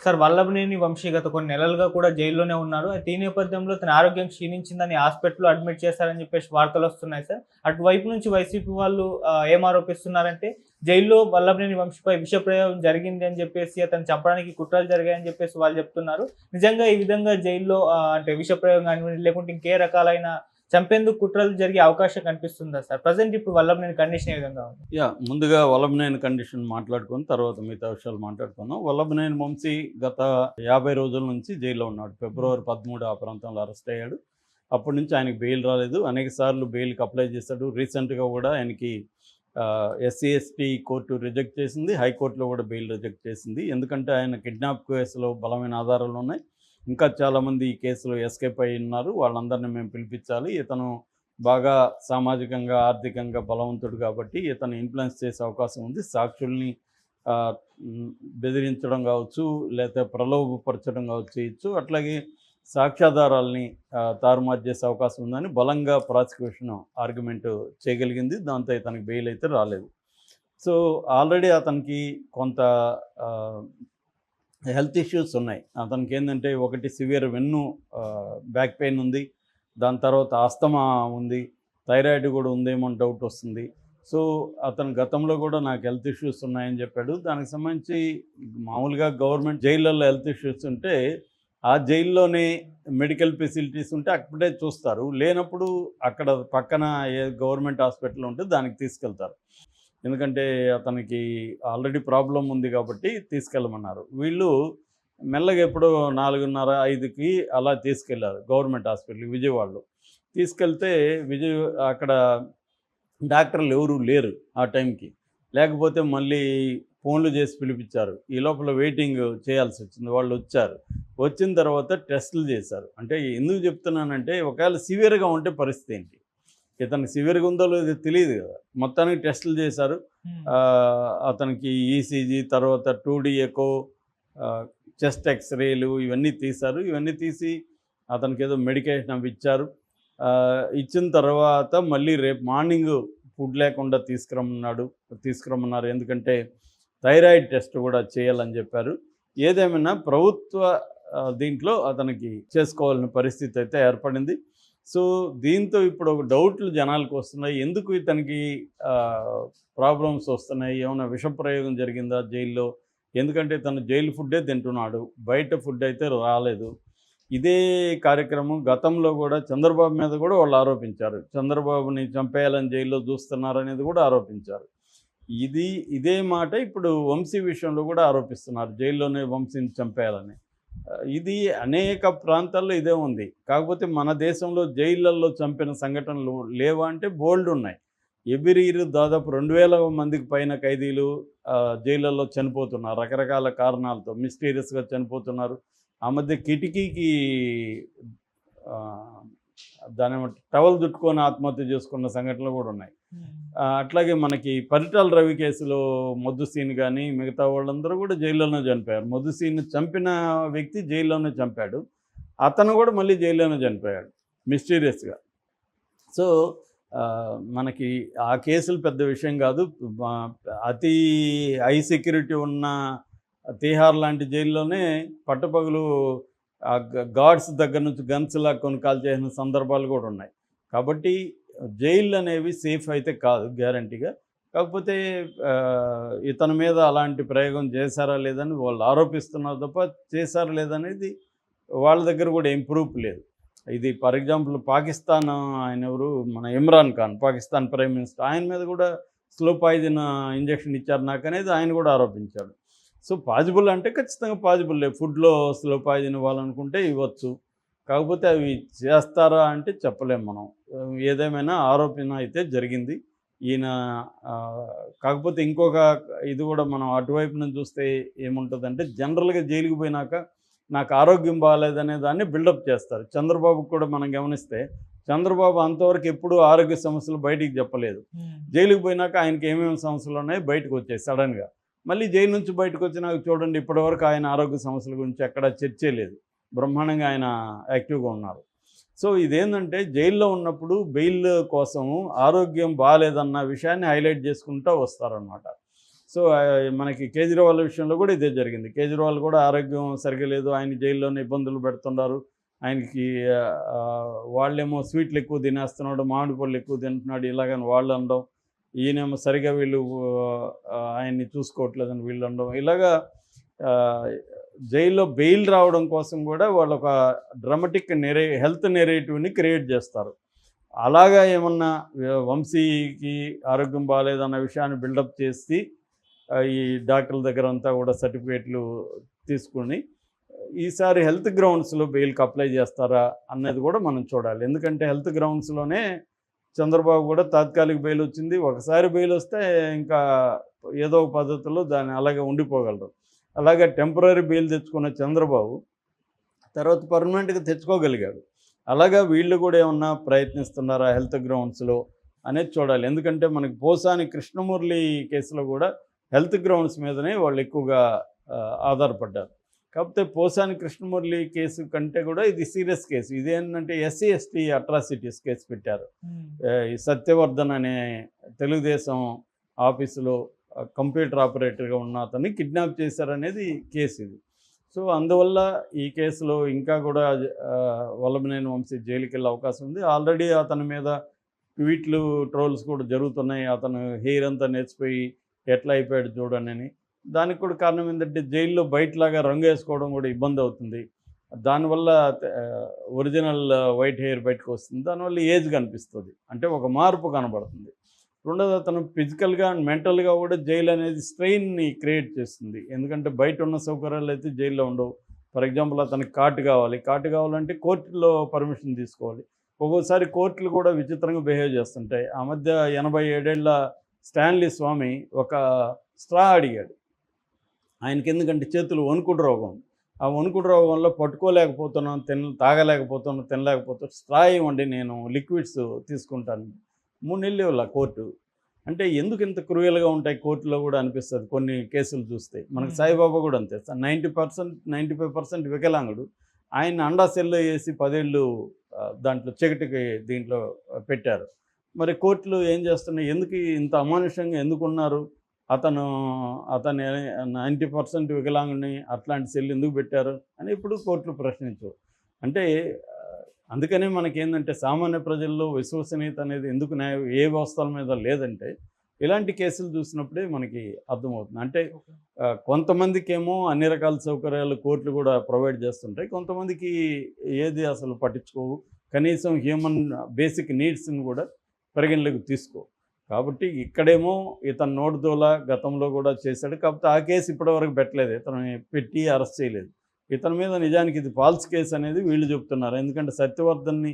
Sir Vallabhaneni Vamsi గత కొన్ని నెలలుగా కూడా జైల్లోనే ఉన్నారు. అయితే ఈ నేపథ్యంలో తన ఆరోగ్యం క్షీణించిందని హాస్పిటల్‌లో అడ్మిట్ చేశారని చెప్పేసి వార్తలొస్తున్నాయి సార్. అటువైపు నుంచి వైసీపీ వాళ్ళు ఏం ఆరోపిస్తున్నారంటే జైల్‌లో వల్లభనేని వంశీపై విష ప్రయోగం జరిగింది అని చెప్పేసి అతన్ని చంపడానికి కుట్రలు జరిగాయని చెప్పేసి వాళ్ళు చెప్తున్నారు. నిజంగా ఈ విధంగా జైల్‌లో అంటే విష ప్రయోగం గానివ్వండి లేకుంటే ఇంకే రకాలైన చంపేందుకు కుట్రలు జరిగే అవకాశం కనిపిస్తుందా సార్? ప్రెజెంట్ ఇప్పుడు వల్లభనేని కండిషన్ ఏ విధంగా ఉంది? ముందుగా వల్లభనేని కండిషన్ మాట్లాడుకొని తర్వాత మిగతా విషయాలు మాట్లాడుకుందాం. వల్లభనేని వంశీ గత 50 రోజుల నుంచి జైల్లో ఉన్నాడు. ఫిబ్రవరి 13 ఆ ప్రాంతంలో అరెస్ట్ అయ్యాడు. అప్పటి నుంచి ఆయనకి బెయిల్ రాలేదు. అనేక సార్లు బెయిల్‌కి అప్లై చేశాడు. రీసెంట్‌గా కూడా ఆయనకి ఎస్సీ, ఎస్టీ కోర్టు రిజెక్ట్ చేసింది. హైకోర్టులో కూడా బెయిల్ రిజెక్ట్ చేసింది. ఎందుకంటే ఆయన కిడ్నాప్ కేసులో బలమైన ఆధారాలు ఉన్నాయి. ఇంకా చాలామంది ఈ కేసులో ఎస్కేప్ అయ్యి ఉన్నారు. వాళ్ళందరినీ మేము పిలిపించాలి. ఇతను బాగా సామాజికంగా, ఆర్థికంగా బలవంతుడు కాబట్టి ఇతను ఇన్‌ఫ్లుయెన్స్ చేసే అవకాశం ఉంది. సాక్షుల్ని ఆహ్, బెదిరించడం కావచ్చు, లేతే ప్రలోభపరచడం కావచ్చు చేయొచ్చు. అట్లాగే సాక్ష్యాధారాల్ని తారుమారు చేసే అవకాశం ఉందని బలంగా ప్రాసిక్యూషన్ ఆర్గ్యుమెంట్ చేయగలిగింది. దాంతో ఇతనికి బెయిల్ అయితే రాలేదు. సో, ఆల్రెడీ అతనికి కొంత ఆహ్, హెల్త్ ఇష్యూస్ ఉన్నాయి. అతనికేందంటే ఒకటి సివియర్ బ్యాక్ పెయిన్ ఉంది. దాని తర్వాత ఆస్తమా ఉంది. థైరాయిడ్ కూడా ఉందేమో అని డౌట్ వస్తుంది. సో, అతను గతంలో కూడా నాకు హెల్త్ ఇష్యూస్ ఉన్నాయని చెప్పాడు. దానికి సంబంధించి మామూలుగా గవర్నమెంట్ జైళ్ళల్లో హెల్త్ ఇష్యూస్ ఉంటే ఆ జైల్లోనే మెడికల్ ఫెసిలిటీస్ ఉంటే అక్కడే చూస్తారు. లేనప్పుడు అక్కడ పక్కన ఏ గవర్నమెంట్ హాస్పిటల్ ఉంటే దానికి తీసుకెళ్తారు. ఎందుకంటే అతనికి ఆల్రెడీ ప్రాబ్లమ్ ఉంది కాబట్టి తీసుకెళ్ళమన్నారు. వీళ్ళు మెల్లగా ఎప్పుడో 4:30, 5కి అలా తీసుకెళ్లారు గవర్నమెంట్ హాస్పిటల్‌కి విజయవాడలో. తీసుకెళ్తే అక్కడ డాక్టర్లు ఎవరు లేరు ఆ టైంకి. లేకపోతే మళ్ళీ ఫోన్లు చేసి పిలిపించారు. ఈ లోపల వెయిటింగ్ చేయాల్సొచ్చింది. వాళ్ళొచ్చారు. వచ్చిన తర్వాత టెస్టులు చేశారు. అంటే ఎందుకు చెప్తున్నానంటే ఒకవేళ సివియర్‌గా ఉంటే పరిస్థితి ఏంటి? ఇతనికి సివియర్‌గా ఉందో లేదో తెలీదు కదా! మొత్తానికి టెస్టులు చేశారు. హ్మ్. అతనికి ఈసీజీ, తర్వాత 2డీ ఎకో, ఆహ్, చెస్ట్ ఎక్స్‌రేలు ఇవన్నీ తీశారు. ఇవన్నీ తీసి అతనికేదో మెడికేషన్ అవి ఇచ్చారు. ఇచ్చిన తర్వాత మళ్ళీ రేపు మార్నింగ్ ఫుడ్ లేకుండా తీసుకురమ్మన్నారు. ఎందుకంటే థైరాయిడ్ టెస్ట్ కూడా చేయాలని చెప్పారు. ఏదేమైనా ప్రభుత్వ దీంట్లో అతనికి చేసుకోవాల్సిన పరిస్థితి అయితే ఏర్పడింది. సో, దీంతో ఇప్పుడు ఒక డౌట్లు జనాలకు వస్తున్నాయి. ఎందుకు ఇతనికి ప్రాబ్లమ్స్ వస్తున్నాయి? ఏమైనా విషప్రయోగం జరిగిందా జైల్లో? ఎందుకంటే తను జైలు ఫుడ్డే తింటున్నాడు. బయట ఫుడ్ అయితే రాలేదు. ఇదే కార్యక్రమం గతంలో కూడా చంద్రబాబు మీద కూడా వాళ్ళు ఆరోపించారు. చంద్రబాబుని చంపేయాలని జైల్లో చూస్తున్నారనేది కూడా ఆరోపించారు. ఇదే మాట ఇప్పుడు వంశీ విషయంలో కూడా ఆరోపిస్తున్నారు. జైల్లోనే వంశీని చంపేయాలని. ఇది అనేక ప్రాంతాల్లో ఇదే ఉంది. కాకపోతే మన దేశంలో జైళ్ళల్లో చంపిన సంఘటనలు లేవా అంటే బోలెడు ఉన్నాయి. ఎవ్రీ ఇయర్ దాదాపు 2000 మందికి పైన ఖైదీలు జైళ్ళల్లో చనిపోతున్నారు. రకరకాల కారణాలతో మిస్టీరియస్‌గా చనిపోతున్నారు. ఆ మధ్య కిటికీకి ఆహ్, దాన్నేమంటారు టవల్ చుట్టుకొని ఆత్మహత్య చేసుకున్న సంఘటనలు కూడా ఉన్నాయి. హ్మ్. అట్లాగే మనకి పరిటాల రవి కేసులో మొద్దు సీన్ గానీ, మిగతా వాళ్ళందరూ కూడా జైల్లోనే చనిపోయారు. మొద్దు సీన్‌ని చంపిన వ్యక్తి జైల్లోనే చంపాడు. అతను కూడా మళ్ళీ జైల్లోనే చనిపోయాడు మిస్టీరియస్‌గా. సో, మనకి ఆ కేసులు పెద్ద విషయం కాదు. మా అతి హై సెక్యూరిటీ ఉన్న తీహార్ లాంటి జైల్లోనే పట్టపగలు గార్డ్స్ దగ్గర నుంచి గన్స్ లాక్కొని కాల్చేసిన సందర్భాలు కూడా ఉన్నాయి. కాబట్టి జైళ్ళు అనేవి సేఫ్ అయితే కాదు గ్యారంటీగా. కాకపోతే ఇతని మీద అలాంటి ప్రయోగం చేశారా లేదని వాళ్ళు ఆరోపిస్తున్నారు తప్ప చేశారా లేదనేది వాళ్ళ దగ్గర కూడా ఏం ప్రూఫ్ లేదు. ఇది ఫర్ ఎగ్జాంపుల్ పాకిస్తాన్ ఆయనెవరు మన ఇమ్రాన్ ఖాన్ పాకిస్తాన్ ప్రైమ్ మినిస్టర్ ఆయన మీద కూడా స్లో పాయిజన్ ఇంజెక్షన్ ఇచ్చారు నాకనేది ఆయన కూడా ఆరోపించాడు. సో, పాజిబుల్ అంటే ఖచ్చితంగా పాజిబుల్లే. ఫుడ్‌లో స్లో పాయిజన్ ఇవ్వాలనుకుంటే ఇవ్వచ్చు. కాకపోతే అవి చేస్తారా అంటే చెప్పలేం మనం. ఏదేమైనా ఆరోపణ అయితే జరిగింది. ఈయన కాకపోతే ఇంకొక ఇది కూడా మనం అటువైపు నుంచి చూస్తే ఏముంటదంటే జనరల్‌గా జైలుకి పోయినాక నాకు ఆరోగ్యం బాలేదనే దాన్ని బిల్డప్ చేస్తారు. చంద్రబాబుకి కూడా మనం గమనిస్తే చంద్రబాబు అంతవరకు ఎప్పుడూ ఆరోగ్య సమస్యలు బయటికి చెప్పలేదు. హ్మ్. జైలుకి పోయినాక ఆయనకి ఏమేమి సమస్యలున్నాయో బయటకొచ్చాయి సడెన్‌గా. మళ్ళీ జైలు నుంచి బయటకొచ్చినాక చూడండి ఇప్పటివరకు ఆయన ఆరోగ్య సమస్యల గురించి ఎక్కడా చర్చే లేదు. బ్రహ్మాండంగా ఆయన యాక్టివ్‌గా ఉన్నారు. సో, ఇదేందంటే జైల్లో ఉన్నప్పుడు బెయిల్ కోసం ఆరోగ్యం బాలేదన్న విషయాన్ని హైలైట్ చేసుకుంటూ వస్తారనమాట. సో మనకి కేజ్రీవాల్ విషయంలో కూడా ఇదే జరిగింది. కేజ్రీవాల్ కూడా ఆరోగ్యం సరిగ్గా లేదు, ఆయన జైల్లోనే ఇబ్బందులు పెడుతున్నారు, ఆయనకి వాళ్ళేమో స్వీట్లు ఎక్కువ తినేస్తున్నాడు, మామిడి పళ్ళు ఎక్కువ తింటున్నాడు ఇలాగని వాళ్ళు అనడం, ఈయనేమో సరిగా వీళ్ళు ఆయన్ని చూసుకోవట్లేదని వీళ్ళు అనడం, ఇలాగా ఆ, జైల్లో బెయిల్ రావడం కోసం కూడా వాళ్ళు ఒక డ్రామాటిక్ హెల్త్ నెరేటివ్ని క్రియేట్ చేస్తారు. అలాగా ఏమన్నా వంశీకి ఆరోగ్యం బాగాలేదన్న విషయాన్ని బిల్డప్ చేసి ఈ డాక్టర్ల దగ్గర అంతా కూడా సర్టిఫికేట్లు తీసుకుని ఈసారి హెల్త్ గ్రౌండ్స్లో బెయిల్కి అప్లై చేస్తారా అన్నది కూడా మనం చూడాలి. ఎందుకంటే హెల్త్ గ్రౌండ్స్లోనే చంద్రబాబు కూడా తాత్కాలిక బెయిల్ వచ్చింది. ఒకసారి బెయిల్ వస్తే ఇంకా ఏదో ఒక పద్ధతిలో దాన్ని అలాగే ఉండిపోగలరు. అలాగే టెంపరీ బెయిల్ తెచ్చుకున్న చంద్రబాబు తర్వాత పర్మనెంట్గా తెచ్చుకోగలిగాడు. అలాగా వీళ్ళు కూడా ఏమన్నా ప్రయత్నిస్తున్నారా హెల్త్ గ్రౌండ్స్లో అనేది చూడాలి. ఎందుకంటే మనకి పోసాని కృష్ణమురళి కేసులో కూడా హెల్త్ గ్రౌండ్స్ మీదనే వాళ్ళు ఎక్కువగా ఆధారపడ్డారు. కాకపోతే పోసాని కృష్ణమురళి కేసు కంటే కూడా ఇది సీరియస్ కేసు. ఇదేంటంటే ఎస్సీ ఎస్టీ అట్రాసిటీస్ కేసు పెట్టారు. ఈ సత్యవర్ధన్ అనే తెలుగుదేశం ఆఫీసులో కంప్యూటర్ ఆపరేటర్గా ఉన్న అతన్ని కిడ్నాప్ చేశారనేది కేసు ఇది. సో అందువల్ల ఈ కేసులో ఇంకా కూడా వల్లభనేని వంశీ జైలుకి వెళ్ళే అవకాశం ఉంది. ఆల్రెడీ అతని మీద ట్వీట్లు ట్రోల్స్ కూడా జరుగుతున్నాయి. అతను హెయిర్ అంతా నేర్చిపోయి ఎట్లా అయిపోయాడు చూడనని. దానికి కూడా కారణం ఏంటంటే జైల్లో బయటలాగా రంగు వేసుకోవడం కూడా ఇబ్బంది అవుతుంది. దానివల్ల ఒరిజినల్ వైట్ హెయిర్ బయటకు వస్తుంది. దానివల్ల ఏజ్ కనిపిస్తుంది, అంటే ఒక మార్పు కనబడుతుంది. రెండోది అతను ఫిజికల్గా అండ్ మెంటల్గా కూడా జైలు అనేది స్ట్రెయిన్ని క్రియేట్ చేస్తుంది. ఎందుకంటే బయట ఉన్న సౌకర్యాలు అయితే జైల్లో ఉండవు. ఫర్ ఎగ్జాంపుల్ అతనికి కార్డు కావాలంటే కోర్టులో పర్మిషన్ తీసుకోవాలి. ఒక్కోసారి కోర్టులు కూడా విచిత్రంగా బిహేవ్ చేస్తుంటాయి. ఆ మధ్య 87 ఏళ్ల స్టాన్లీ స్వామి ఒక స్ట్రా అడిగాడు. ఆయనకి ఎందుకంటే చేతులు వణుకుడు రోగం, ఆ వణుకుడు రోగం వల్ల పట్టుకోలేకపోతున్నాను, తినలేకపోతున్నాను, స్ట్రా ఇవ్వండి నేను లిక్విడ్స్ తీసుకుంటాను. 3 నెలలు ఇవ్వాల కోర్టు. అంటే ఎందుకు ఇంత క్రూయల్గా ఉంటాయి కోర్టులో కూడా అనిపిస్తుంది కొన్ని కేసులు చూస్తే. మనకు సాయిబాబా కూడా అంతే, 95% వికలాంగుడు. ఆయన అండా సెల్లో వేసి 10 ఏళ్ళు దాంట్లో చీకటికి దీంట్లో పెట్టారు. మరి కోర్టులు ఏం చేస్తున్నాయి, ఎందుకు ఇంత అమానుషంగా ఎందుకున్నారు, అతను 90% వికలాంగుని అట్లాంటి సెల్ ఎందుకు పెట్టారు అని ఇప్పుడు కోర్టులు ప్రశ్నించవు. అంటే అందుకనే మనకేందంటే సామాన్య ప్రజల్లో విశ్వసనీయత అనేది ఎందుకు ఏ వ్యవస్థల మీద లేదంటే ఇలాంటి కేసులు చూసినప్పుడే మనకి అర్థమవుతుంది. అంటే కొంతమందికేమో అన్ని రకాల సౌకర్యాలు కోర్టులు కూడా ప్రొవైడ్ చేస్తుంటాయి, కొంతమందికి ఏది అసలు పట్టించుకోవు, కనీసం హ్యూమన్ బేసిక్ నీడ్స్ని కూడా పరిగణలోకి తీసుకో. కాబట్టి ఇక్కడేమో ఇతను నోటుదోల గతంలో కూడా చేశాడు, కాకపోతే ఆ కేసు ఇప్పటివరకు పెట్టలేదు, ఇతను పెట్టి అరెస్ట్ చేయలేదు. ఇతని మీద నిజానికి ఇది ఫాల్స్ కేసు అనేది వీళ్ళు చెప్తున్నారు. ఎందుకంటే సత్యవర్ధన్ని